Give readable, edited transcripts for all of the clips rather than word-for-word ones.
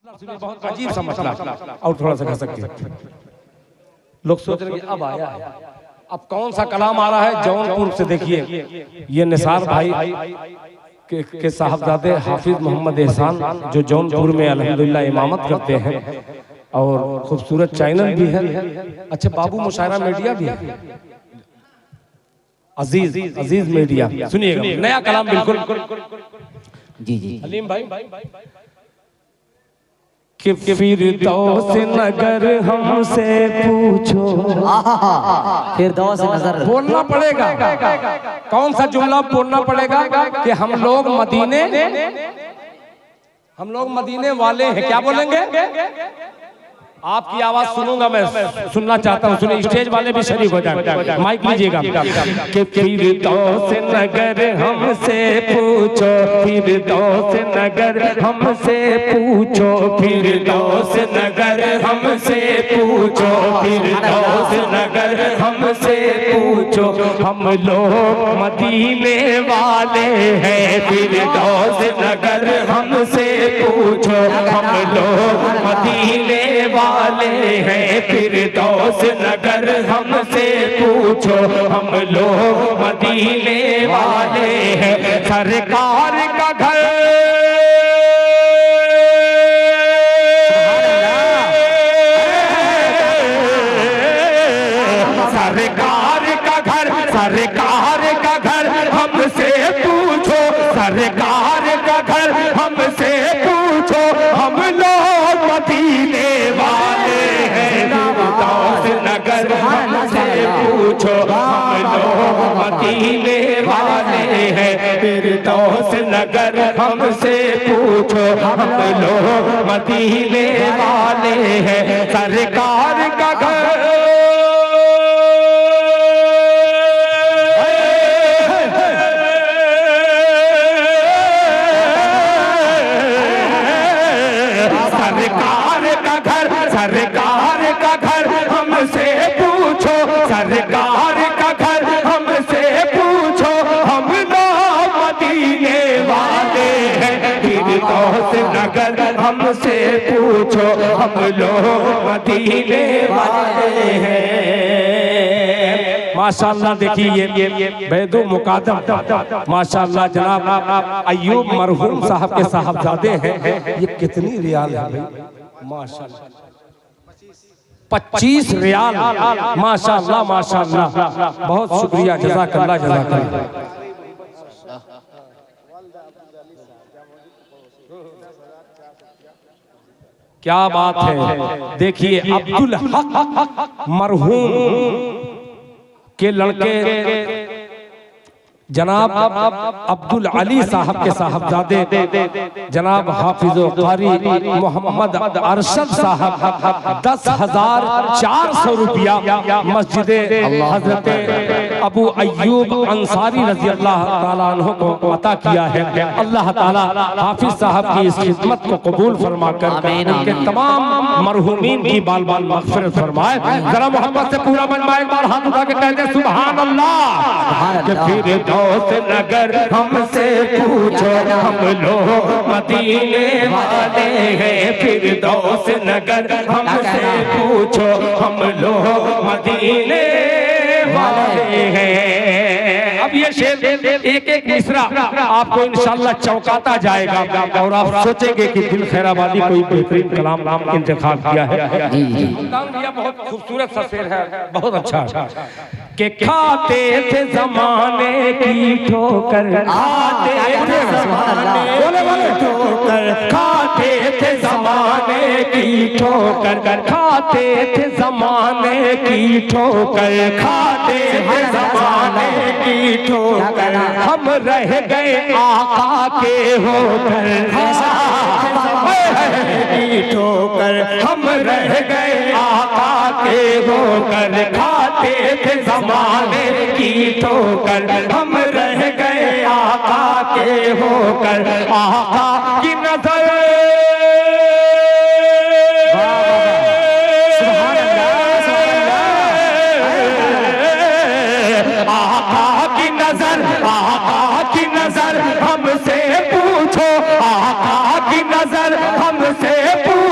बहुत अजीब सा मसला और थोड़ा सा खसक के लोग सोच रहे हैं अब आया है। अब कौन सा कलाम आ रहा है जौनपुर से, देखिए ये निसार भाई के साहबजादे हाफिज मोहम्मद एहसान जो जौनपुर में अल्हम्दुलिल्लाह इमामत करते हैं और खूबसूरत चैनल भी है। अच्छा बाबू मुशायरा मीडिया भी है, अजीज मीडिया, सुनिएगा नया कलाम बिल्कुल। जी जी हलीम भाई कि फिरदौस नगर हमसे पूछो, फिरदौस नगर बोलना पड़ेगा। कौन सा जुमला बोलना पड़ेगा कि हम लोग मदीने वाले हैं। क्या बोलेंगे? आपकी आवाज सुनूंगा, मैं सुनना चाहता हूँ। सुनिए, स्टेज वाले भी शरीक हो जाए, माइक लीजिएगा। कि फिरदौस नगर हमसे पूछो, फिरदौस नगर हमसे पूछो, फिरदौस नगर हमसे पूछो, फिरदौस नगर हमसे पूछो, हम लोग मदीने वाले हैं। फिरदौस नगर हमसे पूछो, हम लोग मदीने वाले हैं। फिरदौस नगर हमसे पूछो, हम लोग मदीने वाले हैं। सरकार का घर सरकार का घर हमसे पूछो, सरकार का घर हमसे पूछो, हम लोग मदीने वाले हैं। फिरदौस नगर हमसे पूछो, हम लोग मदीने वाले हैं। फिरदौस नगर हमसे पूछो, हम लोग मदीने वाले हैं। सरकार का घर सरकार का घर हमसे पूछो, हम लोग मदीने वाले हैं। फिरदौस नगर हमसे पूछो, हम लोग मदीने वाले हैं। माशाअल्लाह देखिए ये बैदो मुकादम माशाअल्लाह जनाब अय्यूब मरहूम साहब के साहबजादे हैं। ये कितनी रियाल है भाई? माशाअल्लाह 25 रियाल। माशाअल्लाह माशाअल्लाह, बहुत शुक्रिया, जज़ाकल्लाह जज़ाकल्लाह। क्या बात है। देखिए अब्दुल हक मरहूम के लड़के जनाब अब्दुल अली साहब के साहबजादे जनाब हाफिज कारी मोहम्मद अरशद साहब 10,400 रुपया मस्जिद हजरत अबू अय्यूब अंसारी रजी अल्लाह ताला अन्हु को अता किया है। अल्लाह ताला हाफिज साहब की इस खिदमत को कबूल फरमाकर उनके तमाम मरहूमीन की बाल बाल मग़फ़िरत फरमाए। जरा मोहब्बत से पूरा बनवाए, एक बार हाथ उठा के कहते हैं सुभान अल्लाह। फिरदौस नगर हमसे पूछो, हम लोग मदीने वाले हैं। फिरदौस नगर हमसे पूछो, हम लोग मदीने वाले हैं। अब ये शेर एक एक मिसरा आपको इंशाअल्लाह चौंकाता जाएगा और आप सोचेंगे कि दिल खैराबादी कोई बेहतरीन कलाम इंतखाब किया है। बहुत खूबसूरत सा शेर है, बहुत अच्छा कि खाते थे जमाने की ठोकर, खाते थे जमाने ठोकर, खाते थे जमाने की ठोकर, खाते थे जमाने की ठोकर, खाते थे जमाने की ठोकर, हम रह गए आका के होकर, की ठोकर, हम रह गए आका के होकर, खाते थे जमाने की ठोकर, हम रह गए आका के होकर। आका की नजर आका की नजर, आका की नजर हमसे पूछो, आका की नजर हमसे पूछो,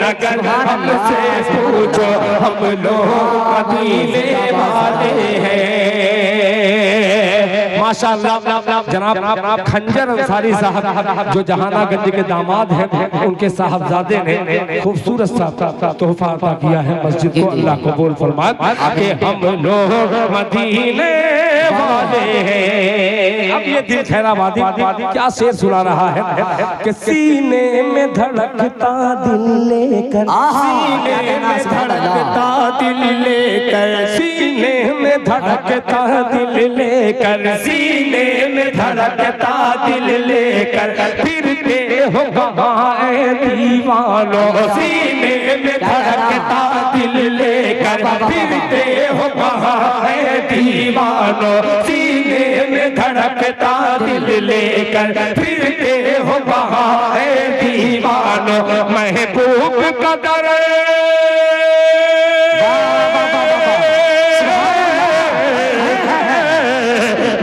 नगर हमसे पूछो हम लोग मदीने वाले हैं। माशाअल्लाह जनाब खंजर अंसारी साहब जो जहानागंज के दामाद हैं, उनके साहबजादे ने खूबसूरत सा तोहफा अता किया है मस्जिद को। अल्लाह कबूल फरमाए कि हम लोग मदीने वाले हैं। अब ये दिल खैराबादी क्या शेर सुना रहा है कि सीने में धड़कता दिल लेकर, सीने में धड़कता दिल लेकर, सीने में धड़कता दिल लेकर, सीने में धड़कता दिल लेकर फिरते हो कहाँ ऐ दीवानों, सीने में धड़कता दिल लेकर फिरते हो कहाँ ऐ दीवानों, सीने में धड़कता दिल लेकर फिरते हो कहाँ ऐ दीवानों। महबूब कदर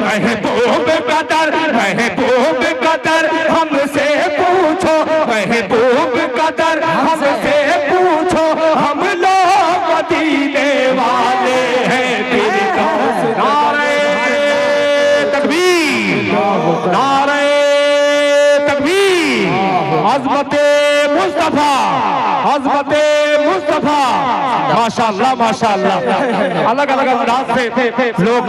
महबूब कदर, महबूब कदर हमसे पूछो, महबूब कदर हमसे पूछो हम लोग मदीने वाले हैं। नारे तकबीर, नारे तकबीर, अज़मते मुस्तफा, अज़मते मुस्तफा। माशाअल्लाह माशाअल्लाह, अलग अलग अंदाज से लोग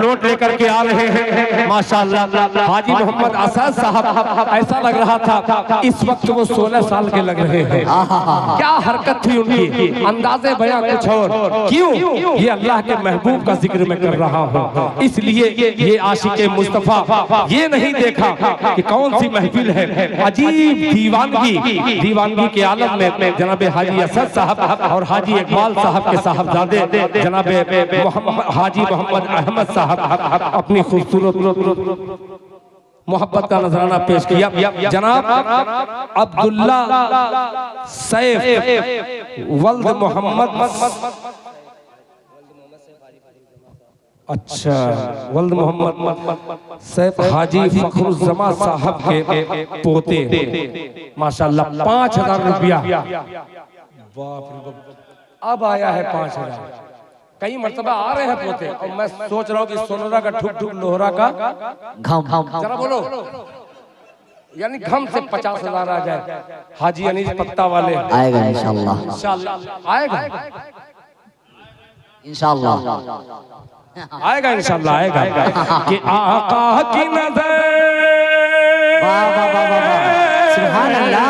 नोट लेकर के आ रहे हैं। माशाअल्लाह हाजी मोहम्मद असद साहब, ऐसा लग रहा था इस वक्त वो 16 साल के लग रहे हैं। क्या हरकत थी उनकी, अंदाज़े बयां कुछ और। क्यों? ये अल्लाह के महबूब का जिक्र मैं कर रहा हूँ, इसलिए ये आशिक़े मुस्तफा ये नहीं देखा कि कौन सी महफिल है। अजीब दीवानगी के आलम में जनाब हाजी असद साहब और हाजी इकबाल साहब के साहबजादे जनाब हाजी मोहम्मद अहमद साहब अपनी खूबसूरत मोहब्बत का नजराना पेश किया। जनाब अब्दुल्ला सैफ वल्द मोहम्मद, अच्छा वल्द मोहम्मद सैफ हाजी फखरुज़्ज़मा साहब के पोते। माशाअल्लाह 5000 रुपया, अब आया है 5000। कई मर्तबा आ रहे हैं पोते और मैं सोच रहा हूँ कि सोनरा का ठुक ठुक लोहरा का घम, जरा बोलो, यानी घम से 50,000 आ जाए। हाजी अनीस पत्ता वाले आएगा इंशाअल्लाह, इंशाअल्लाह आएगा, इंशाअल्लाह आएगा, इंशाअल्लाह आएगा। कि आका की नजर, सुभान अल्लाह,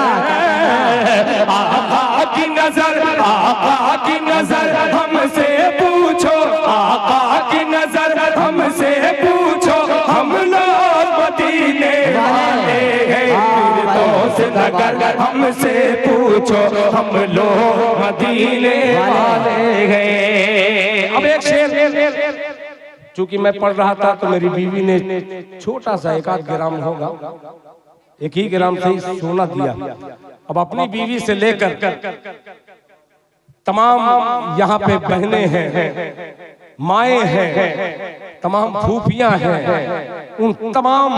आका की नजर, आका की नजर हमसे पूछो, आका की नजर हमसे पूछो हम लोग मदीने वाले हैं। फिरदौस नगर हमसे पूछो हम लोग मदीने वाले हैं। अब एक शेर, चूंकि मैं पढ़ रहा था तो मेरी बीवी ने छोटा सा 1 ग्राम होगा, 1 ही ग्राम से ही सोना दिया। अब अपनी बीवी से लेकर तमाम यहाँ पे बहनें हैं, माएँ हैं, तमाम फूफियाँ हैं, उन तमाम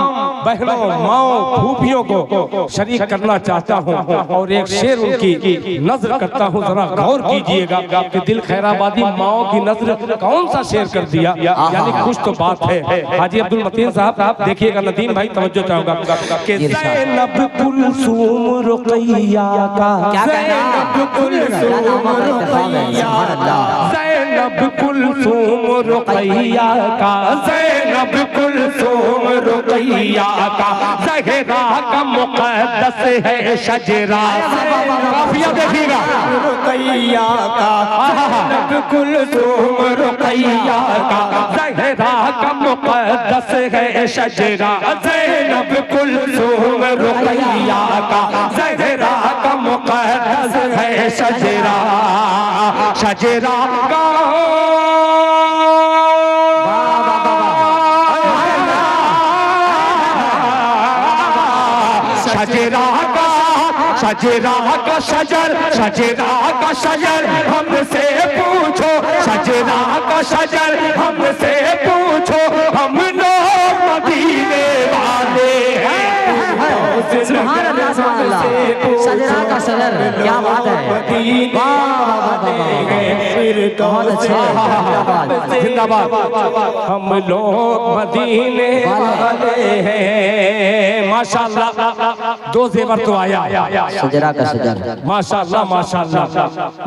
बहनों माओं फूफियों को शरीक करना चाहता हूँ और एक शेर उनकी नजर करता हूँ। जरा गौर कीजिएगा कि दिल खैराबादी माओं की नजर कौन सा शेर कर दिया, यानी कुछ तो बात है। हाजी अब्दुल मतीन साहब देखिएगा, नदीम भाई तवज्जो चाहूंगा कि ज़ैनब कुलसूम रुक़ैया का, ज़ैनब कुलसूम रुक़ैया, ज़ैनब कुलसूम रुक़ैया का, ज़ैनब कुलसूम रुक़ैया का, ज़हरा का मुक़द्दस है शजरा। काफिया देखिएगा, रुक़ैया का, ज़ैनब कुलसूम रुक़ैया का, ज़हरा का मुक़द्दस है शजरा। ज़ैनब कुलसूम रुक़ैया का, ज़हरा का मुक़द्दस है शजरा, शजरा का शजरा का शजर, शजरा का शजर हमसे पूछो, शजरा का शजर हमसे पूछो हम लोग मदीने वाले हैं। सुभान अल्लाह, सुभान अल्लाह। शजरा का का सदर, क्या बात है, बहुत अच्छे, जिंदाबाद। हम लोग मदीने वाले हैं। माशाअल्लाह, दो जेवर तो आया, सजरा का सजर, माशाअल्लाह माशाअल्लाह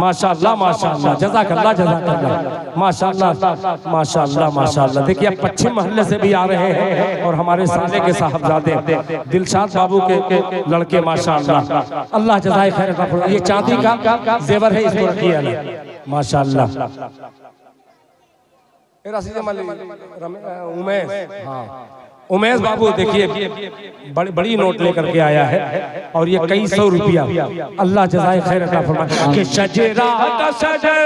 माशाअल्लाह माशाअल्लाह, जज़ाकल्लाह जज़ाकल्लाह, माशाअल्लाह माशाअल्लाह माशाअल्लाह। देखिए अब पश्चिम महल्ले से भी आ रहे हैं और हमारे साले के साहबजादे दिलशाद बाबू के लड़के, माशाअल्लाह, अल्लाह जज़ाए खैर अता फरमाए। ये चांदी का जेवर है, इसको रखिए माशाअल्लाह। उमेश, हाँ उमेश बाबू देखिए बड़ी नोट लेकर के आया है और ये कई 100 रुपया। अल्लाह जज़ाए खैर अता फरमाए। कि शजरा का शजर,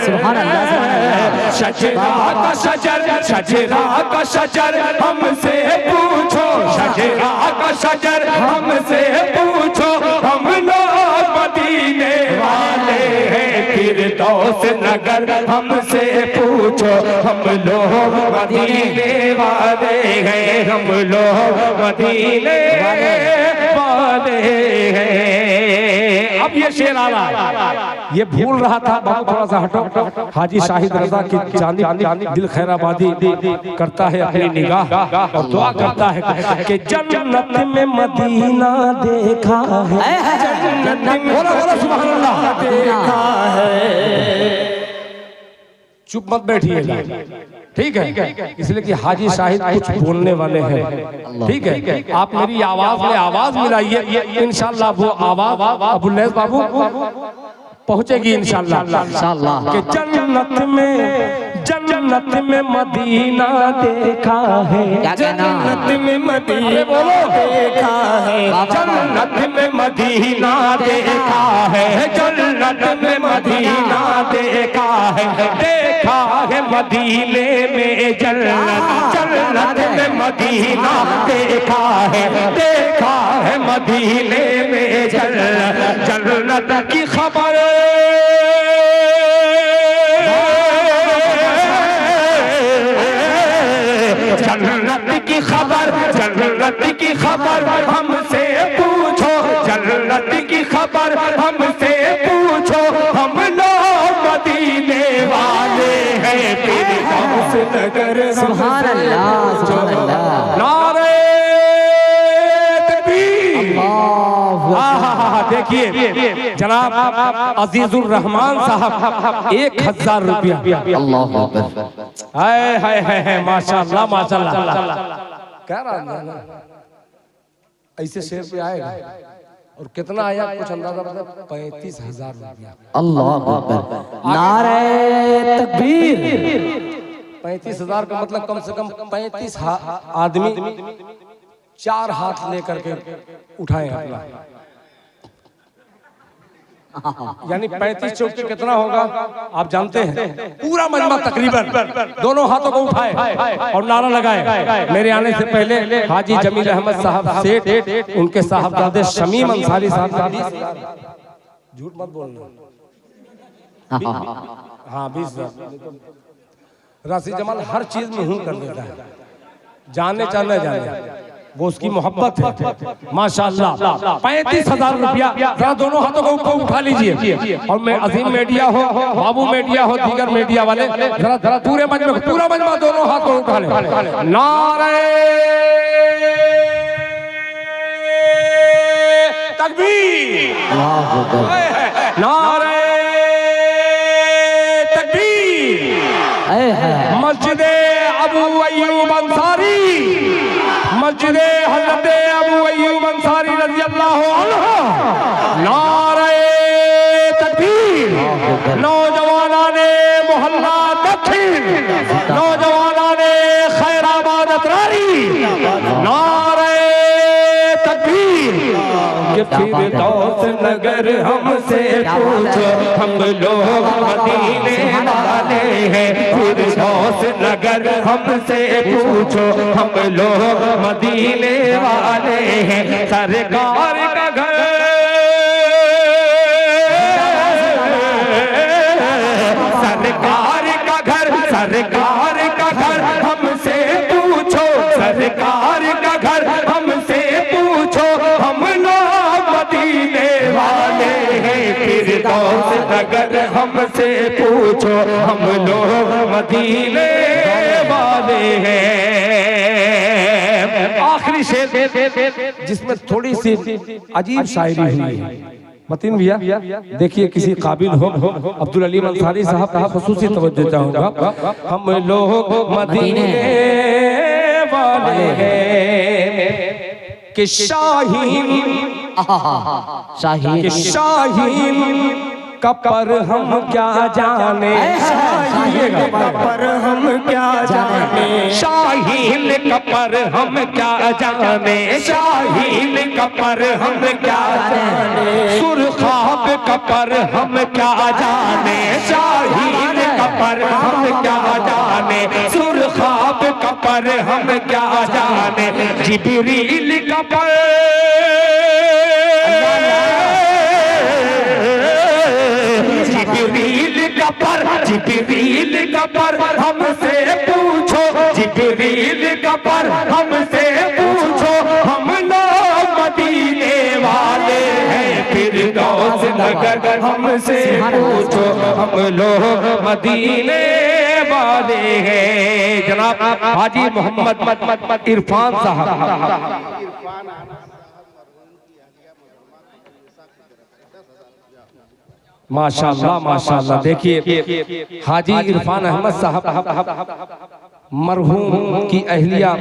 सुभान अल्लाह, सुभान अल्लाह, शजरा का शजर, शजरा का शजर हमसे पूछो, शजरा का शजर हमसे पूछो, हम लोग मदीने वाले हैं। फिरदौस नगर हमसे पूछो, हम लोग मदीने वाले हैं, हम लोग मदीने वाले हैं। अब ये शेर आ रहा है, ये भूल रहा था बाबू, थोड़ा सा हटो। हाजी शाहिद रजा की जानिब दिल खैराबादी करता है अपनी निगाह और दुआ करता है कि जन्नत में मदीना देखा है, जन्नत में, बोलो सुभान अल्लाह, देखा है। चुप मत बैठिएगा, ठीक है, इसलिए कि हाजी शाहिद कुछ बोलने वाले हैं, ठीक है। आप मेरी आवाज में आवाज मिलाइए, इंशाल्लाह वो आवाज अबुल्लैस बाबू पहुंचेगी इंशाल्लाह। कि जन्नत में मदीना देखा है, जन्नत में मदीना देखा है, जन्नत में मदीना देखा है, जन्नत में मदीना देखा है, देखा है मदीने में जन्नत, जन्नत में मदीना देखा है, देखा है मदीने में जन्नत, जन्नत की खबर जन्नत की खबर, जन्नत की खबर हमसे पूछो, जन्नत की खबर हमसे पूछो, हम लोग मदीने वाले हैं। फिरदौस नगर, सुभान अल्लाह, सुभान अल्लाह, नारे तकबीर। देखिए जनाब अजीजुर रहमान साहब 1000 रुपया। अल्लाहु अकबर, हाय हाय हाय, माशाअल्लाह माशाअल्लाह। कह रहा है ऐसे शेर पे आएगा और कितना आया कुछ अंदाजा बता? 35,000 रुपया। अल्लाहु अकबर, नारे तकबीर। 35,000 का मतलब कम से कम 35 आदमी 4 हाथ लेकर के उठाए अपना, यानी 35 चौक कितना होगा आप जानते हैं? पूरा मजमा तकरीबन दोनों हाथों को उठाए और नारा लगाए। मेरे आने से पहले हाजी जमील अहमद साहब सेठ, उनके साहबजादे शमीम अंसारी साहब, झूठ मत बोलना, हाँ 20,000। राशि जमाल हर चीज में हूं कर देता है, जाने चाहे जाने, वो उसकी मोहब्बत है माशाअल्लाह। 35,000 रुपया, जरा दोनों हाथों को ऊपर उठा लीजिए। और मैं अजीम मीडिया हो, बाबू मीडिया हो, दीगर मीडिया वाले, जरा पूरे मजमा, पूरा मजमा दोनों हाथ को उठा ले। नारे तकबीर, नारे तकबीर। मस्जिद अबू अय्यूब अंसारी, मस्जिद हज़रत अबू अय्यूब अंसारी रज़ी अल्लाह अन्हु, नारे तकबीर। नौजवाना ने मोहल्ला दक्षिण, नौजवाना ने खैराबाद अतरारी, नारे तकबीर। कि फिरदौस नगर हमसे पूछो, हम लोग मदीने वाले हैं। फिरदौस नगर हमसे पूछो, हम लोग मदीने वाले हैं। सरकार का घर, सरकार का घर, सरकार का घर हमसे पूछो, सरकार का घर हमसे पूछो, अगर हमसे पूछो हम लोग मदीने वाले हैं। आखिरी शेर जिसमें थोड़ी सी अजीब शायरी हुई है। मतीन भैया देखिए, किसी काबिल हो अब्दुल अली अंसारी साहब का खुसूसी तवज्जो चाहूंगा। हम लोग मदीने वाले हैं कि शाहीन शाहीन कि शाहीन का पर हम क्या जाने, शाहीन का पर हम क्या जाने, शाहीन का पर हम क्या जाने, शाहीन का पर हम क्या जाने, सुरखाब का पर हम क्या जाने, शाहीन का पर हम क्या जाने, सुरखाब का पर हम क्या जाने, जिब्रील का पर जिब्रील का पर हमसे पूछो, जिब्रील का पर हमसे पूछो, हम लोग मदीने वाले हैं। फिरदौस नगर हमसे पूछो, हम लोग मदीने वाले हैं। जनाब हाजी मोहम्मद इरफान साहब, माशाअल्लाह माशाअल्लाह। देखिए हाजी इरफान अहमद साहब मरहूम की अहलिया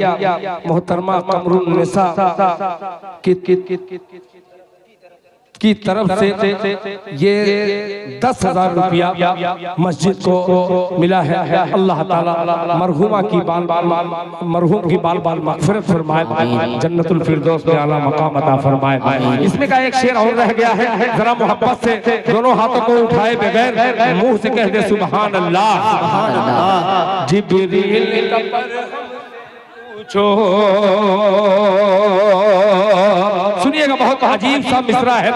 मोहतरमा कमरुन निसा की तरफ से ये 10,000 रुपया मस्जिद को मिला है। अल्लाह ताला मरहूमा की मरहूम की बाल बाल मग़फ़िरत फरमाए, जन्नतुल फिरदौस में आला मकाम अता फरमाए। इसमें का एक शेर और रह गया है, जरा मोहब्बत से दोनों हाथों को उठाए बगैर मुंह से कह दे सुभान अल्लाह। जिब्रील का पर पूछो, सुनिएगा बहुत अजीब सा मिसरा है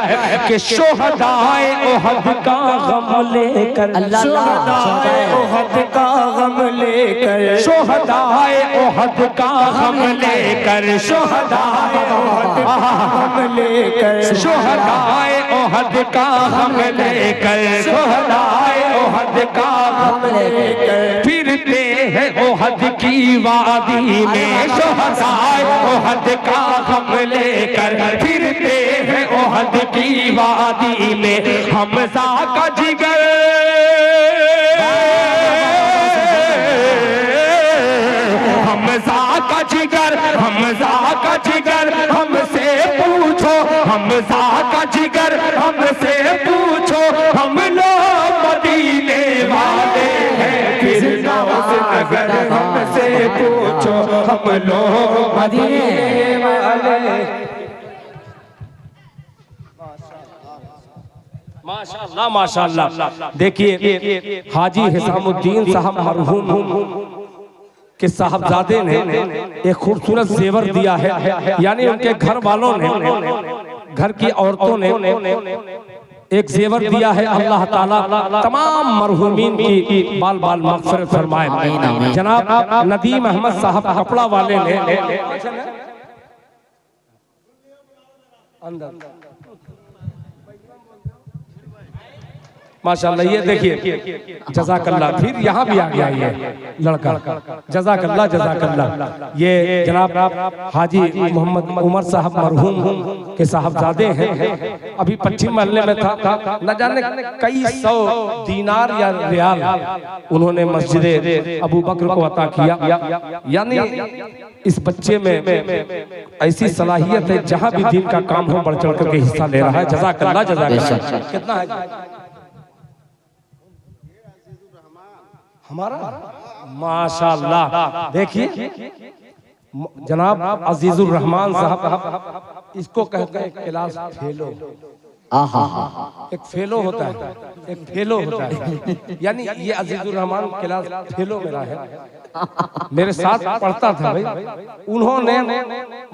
कि शोहदाए ओहद का गम लेकर, शोहदाए ओहद का गम लेकर, शोहदाए ओहद का गम लेकर, शोहदाए ओहद का गम लेकर, शोहदाए ओहद का गम लेकर, शोहदाए ओहद का गम लेकर फिरते हैं ओहद की वादी में, शोहदाए ओहद का गम लेकर फिरते हैं ओहद की वादी में। हमजा का जिगर, हमजा का जिगर, हमजा का जिगर हमसे पूछो, हमजा का जिगर हमसे पूछो, हम लोग मदीने वाले हैं। फिरदौस नगर हमसे पूछो, हम लोग मदीने वाले। माशाअल्लाह माशाअल्लाह। देखिए हाजी हिसामुद्दीन साहब मरहूम के साहबजादे ने एक खूबसूरत जेवर दिया है, यानी उनके घर वालों ने, घर की औरतों ने एक जेवर दिया है। अल्लाह ताला तमाम मरहूमीन की बाल बाल मग़फ़िरत फरमाए। जनाब नदीम अहमद साहब कपड़ा वाले ने अंदर माशाअल्लाह, ये देखिए जज़ाकल्लाह, फिर यहाँ भी आ गया ये लड़का, जज़ाकल्लाह जज़ाकल्लाह। ये जनाब हाजी मोहम्मद उमर साहब मरहूम के साहबजादे हैं। अभी पश्चिम महल्ले में था, न जाने कई 100 दीनार या रियाल उन्होंने मस्जिद अबू बकर को अता किया। यानी इस बच्चे में ऐसी सलाहियत है, जहाँ भी दीन का काम हो बढ़ चढ़ करके हिस्सा ले रहा है। जज़ाकल्लाह जज़ाकल्लाह। कितना है हमारा? माशाअल्लाह। देखिए जनाब अजीजुर रहमान साहब, इसको कहते हैं क्लास फेलो। एक फेलो होता है, एक फेलो होता है, यानी ये अजीजुर रहमान क्लास फेलो मेरा है, मेरे साथ पढ़ता था भाई। उन्होंने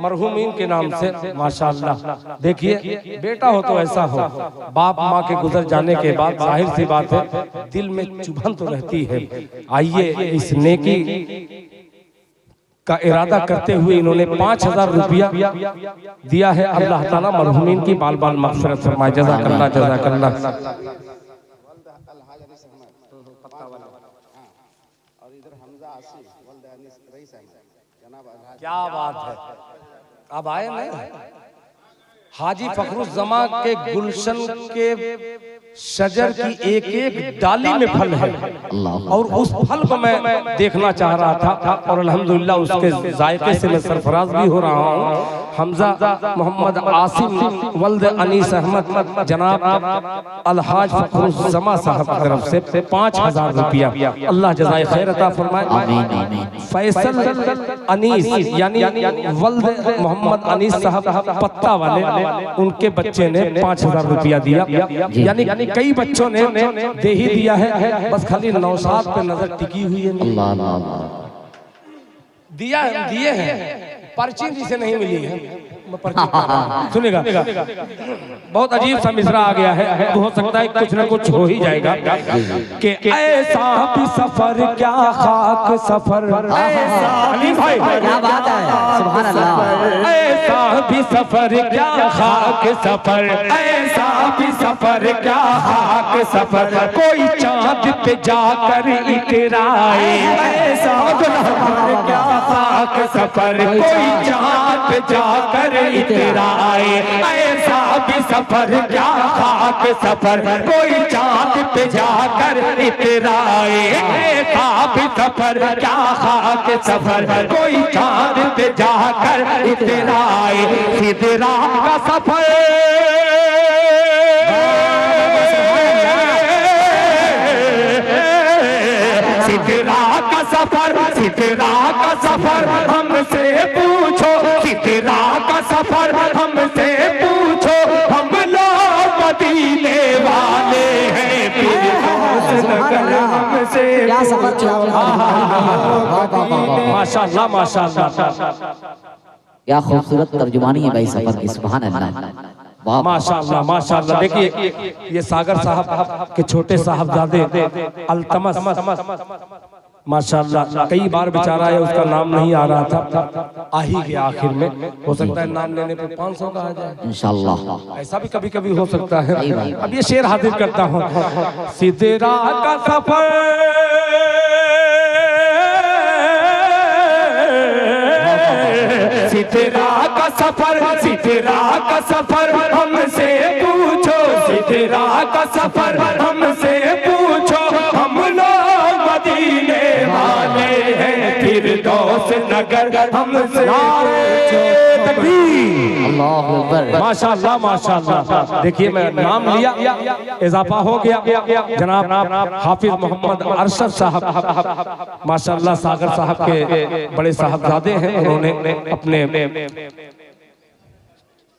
मरहूमीन के नाम से माशाअल्लाह। देखिए बेटा हो तो ऐसा हो, बाप माँ के गुजर जाने के बाद जाहिर सी बात है दिल में चुभन तो रहती है। आइए इस नेकी का इरादा करते हुए इन्होंने 5,000 रुपया दिया है। अल्लाह ताला मरहूमीन की बाल बाल मग़फ़िरत फरमाए। जज़ाकल्लाह जज़ाकल्लाह। क्या बात है, अब आए ना हाजी फखरुज़्ज़मा के गुलशन के शजर की एक एक डाली में फल है और उस फल को मैं देखना चाह रहा था और अल्हम्दुलिल्लाह उसके जायके से मैं सरफराज भी हो रहा हूँ। हमजा मोहम्मद आसिम वल्द अनीस अहमद जनाब अलहाज फखरुज़्ज़मा साहब की तरफ से 5000 रुपया, अल्लाह जज़ाए खैर अता फरमाए। फैसल अनीस यानी वल्द मोहम्मद अनीस साहब पत्ता वाले, उनके बच्चे ने 5000 रुपया दिया, यानी कई बच्चों ने दे ही दिया है, बस खाली नौशाद पे नजर टिकी हुई है। दिया दिए हैं, पर्ची जिसे नहीं मिली है सुनेगा। बहुत अजीब सा मिसरा आ गया है, हो सकता है कुछ ना कुछ हो ही जाएगा कि ऐसा भी सफर क्या खाक सफर, अली भाई क्या बात है, सुभान अल्लाह। ऐसा भी सफर क्या खाक सफर, ऐसा भी सफर क्या खाक सफर, कोई चांद पे जाकर इतराए, ऐसा सफर क्या खाक सफर, कोई चांद पे जाकर इतराए, ऐसा भी सफर क्या खाक सफर, कोई चांद पे जाकर इतराए, ऐसा भी सफर क्या खाक सफर, कोई चांद पे जाकर इतराए, सिदरा का सफर, सिदरा का सफर, सिदरा का सफर हमसे पूछो, सिदरा का सफर हमसे पूछो, हम लोग मदीने वाले हैं, हमसे क्या सफर चला, माशाअल्लाह माशाअल्लाह, क्या खूबसूरत तर्जुमानी है भाई सफर की, सुभान अल्लाह, माशाअल्लाह माशाअल्लाह। देखिए ये सागर साहब के छोटे साहबजादे अल्तमस माशाअल्लाह, कई बार बेचारा है उसका नाम नहीं आ रहा था, आ ही गया आखिर में, हो सकता है नाम लेने पे 500 का आ जाए इंशाअल्लाह, ऐसा भी कभी कभी हो सकता है। अब ये शेर हाजिर करता हूँ, सिदरा का सफर, सिदरा का सफर, सिदरा का सफर हमसे पूछो, सिदरा का सफर हमसे पूछो, हम लोग मदीने वाले हैं, फिरदौस नगर हमसे तकबीर, अल्लाहु अकबर, माशाअल्लाह माशाअल्लाह। देखिए मैं नाम लिया, इजाफा हो गया, जनाब हाफिज मोहम्मद अरशद साहब माशाअल्लाह सागर साहब के बड़े साहबजादे हैं, उन्होंने अपने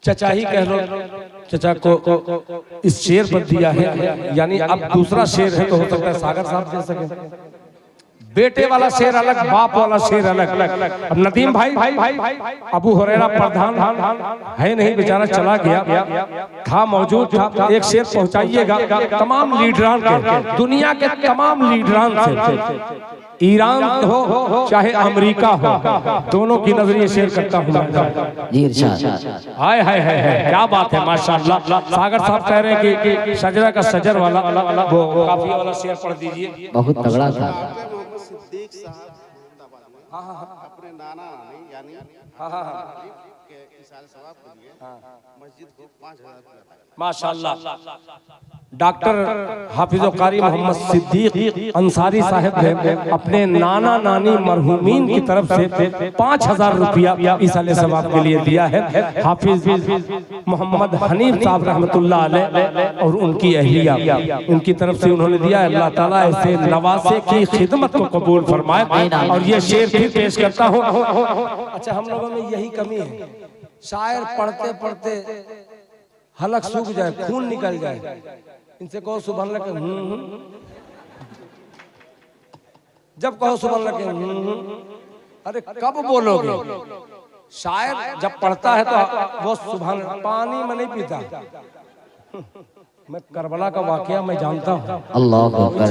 चचा ही कह लो, चचा को इस शेर पर दिया है, यानी अब दूसरा शेर है तो हो सकता है सागर साहब दे सके, बेटे वाला शेर अलग, बाप वाला शेर अलग। अब नदीम भाई अबू हुरैरा प्रधान है नहीं, बेचारा चला गया, था मौजूद था, एक शेर पहुंचाइएगा तमाम लीडरान के, दुनिया के तमाम लीडरान से, ईरान हो चाहे अमेरिका हो, दोनों की नजरिए शेर करता हूँ जी इरशाद। हाय हाय हाय हाय, क्या बात है माशाअल्लाह। सागर साहब कह रहे हैं कि शजरा का सजर वाला वो काफी वाला शेर पढ़ दीजिए, बहुत तगड़ा था। सिद्दीक साहब अपने नाना नानी यानी के इसाल सवाब के लिए मस्जिद को 5000 रुपया माशाअल्लाह। डॉक्टर हाफिज़ कारी मोहम्मद सिद्दीक अंसारी साहब ने अपने नाना नानी मरहूमीन की तरफ से 5000 रुपया इसाले सवाब के लिए दिया है। हाफिज मोहम्मद हनीफ साहब रहमतुल्लाह अलैह और उनकी अहलिया, उनकी तरफ से उन्होंने दिया। अल्लाह ताला ऐसे नवासे की खिदमत को कबूल फरमाए। और ये शेर फिर पेश करता हूँ। अच्छा, हम लोगों में यही कमी है, शायर पढ़ते पढ़ते हलक सूख जाए, खून निकल जाए। इनसे कहो सुबह लगे, जब कहो सुबह लगे, अरे कब बोलोगे? शायर जब पढ़ता है तो वो सुबह, पानी में नहीं पीता। मैं करबला का वाकया मैं जानता हूँ। अल्लाह अकबर।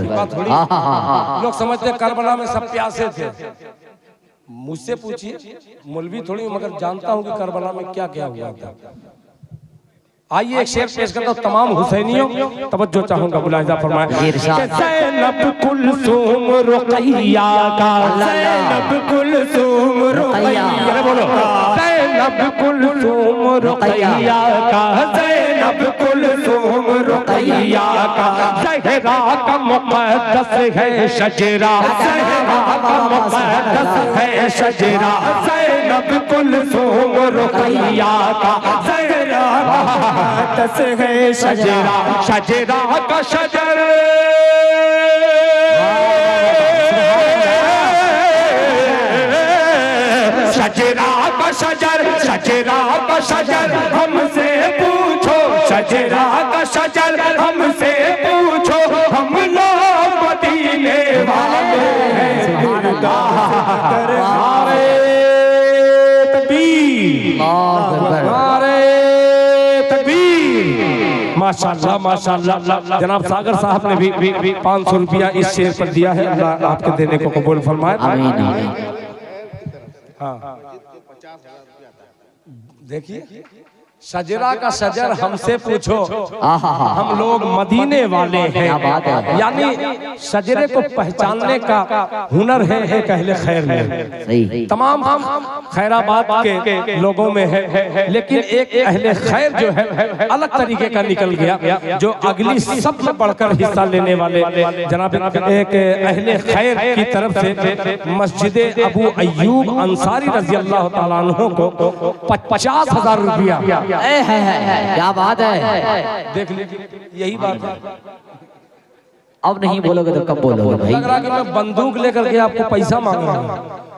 लोग समझते करबला में सब प्यासे थे। मुझसे पूछिए, मौलवी थोड़ी, मगर जानता हूँ कि करबला में क्या क्या हुआ था। आइए एक शेर पेश करता हूँ तमाम हुसैनियों, तवज्जो चाहूंगा, मुलाहिजा फरमाएं। ज़ैनब कुलसूम रुक़ैया का, ज़ैनब कुलसूम रुक़ैया, अरे बोलो, ज़ैनब कुलसूम रुक़ैया का, ज़ैनब कुलसूम रुक़ैया का, ज़हरा का मुक़द्दस है शजरा, ज़हरा का मुक़द्दस है शजरा, ज़ैनब कुलसूम रुक़ैया का, ज़हरा मुक़द्दस है शजरा, शजरा का शजर, शजरा का शजर, शजरा का शजर हमसे पूछो, शजरा का शजर हमसे पूछो, हम लोग मदीने वाले हैं, नारे तकबीर, नारे तकबीर। माशाअल्लाह माशाअल्लाह। जनाब सागर साहब ने भी 500 रुपया इस शेर पर दिया है, अल्लाह आपके देने को कबूल फरमाए। हाँ, 50,000 रुपया आता है। देखिए शजरा का शजर हमसे पूछो, हम लोग मदीने वाले हैं, यानी शजरे को पहचानने का हुनर है एक अहले खैर में। तमाम खैराबाद के लोगों में है, लेकिन एक अहले खैर जो है अलग तरीके का निकल गया, जो अगली सबसे बढ़कर हिस्सा लेने वाले जनाब एक अहले खैर की तरफ से मस्जिद अबू अय्यूब अंसारी रजी अल्लाह तआला अन्हु को 50,000 रुपया। क्या बात है, देख लीजिए, यही बात है। अब नहीं बोलोगे तो कब बोलोगे भाई? लग रहा कि मैं बंदूक लेकर के आपको पैसा मांग रहा हूँ।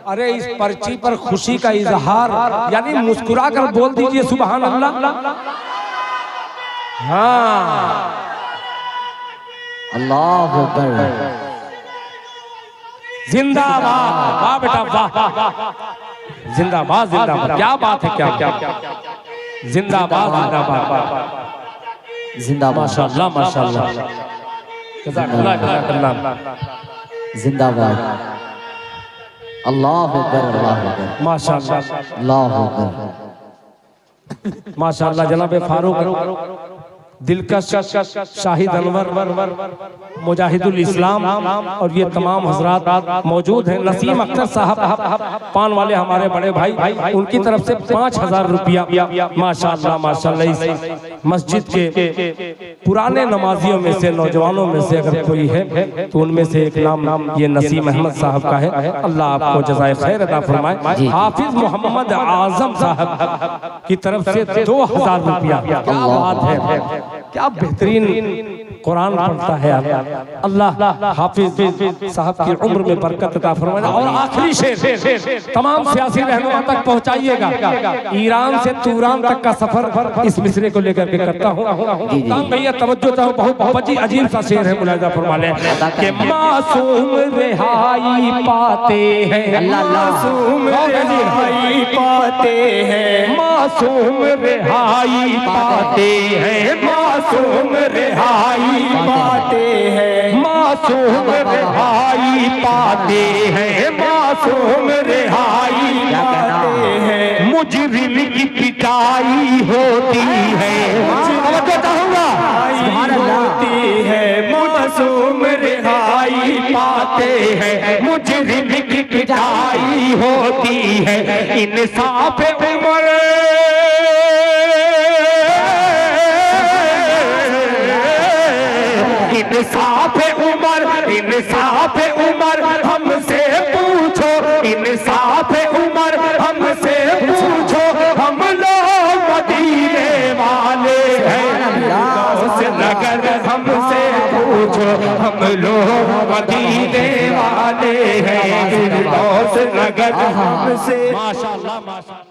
अरे इस पर्ची पर खुशी का इजहार, यानी मुस्कुरा कर बोल दीजिए सुभान अल्लाह। हाँ, अल्लाह अकबर, जिंदाबाद, वाह बेटा वाह, जिंदाबाद जिंदाबाद, क्या बात है, क्या क्या जिंदाबाद जिंदाबाद, जिंदाबाद, माशाअल्लाह माशाअल्लाह, जज़ाकल्लाह जज़ाकल्लाह, जिंदाबाद, अल्लाह अकबर, अल्लाह अकबर, माशाअल्लाह अल्लाह अकबर, माशाअल्लाह। जनाब फारूक दिलकश शाहिद अनवर मुजाहिदुल इस्लाम और ये तमाम हजरात मौजूद हैं। नसीम अख्तर साहब पान वाले हमारे बड़े भाई, उनकी तरफ से 5,000 रुपया माशाअल्लाह माशाअल्लाह। इस मस्जिद के पुराने नमाजियों में से, नौजवानों में से अगर कोई है तो उनमें से एक नाम ये नसीम अहमद साहब का है, अल्लाह आपको जज़ाए खैर अता फरमाए। हाफिज मोहम्मद आजम साहब की तरफ से 2,000 रुपया। क्या बात है, क्या बेहतरीन कुरान पढ़ता है अल्लाह हाफिज साहब की उम्र में बरकत अता फरमाए। और आखिरी शेर तमाम सियासी रहनुमा तक पहुंचाइएगा। ईरान से तुरान तक का सफर इस मिसरे को लेकर के करता हूँ। भैया तवज्जो चाहो, बहुत अजीब सा शेर है, मुलाहिजा फरमा लें कि मासूम रिहाई पाते हैं, मासूम रिहाई पाते हैं, मासूम रिहाई पाते हैं, मासूम रिहाई पाते हैं, मासूम रिहाई पाते हैं, मासूम रिहाई पाते हैं, मुजरिम की पिटाई होती है, होती है, मासूम रिहाई पाते हैं, मुजरिम की पिटाई होती है, इंसाफ उम्र इंसाफ उमर, इंसाफ उमर हमसे पूछो, इंसाफ उमर हमसे पूछो, हम लोग मदीने वाले हैं, से नगर हमसे पूछो, हम लोग मदीने वाले हैं, से नगर हमसे। माशाअल्लाह माशाअल्लाह।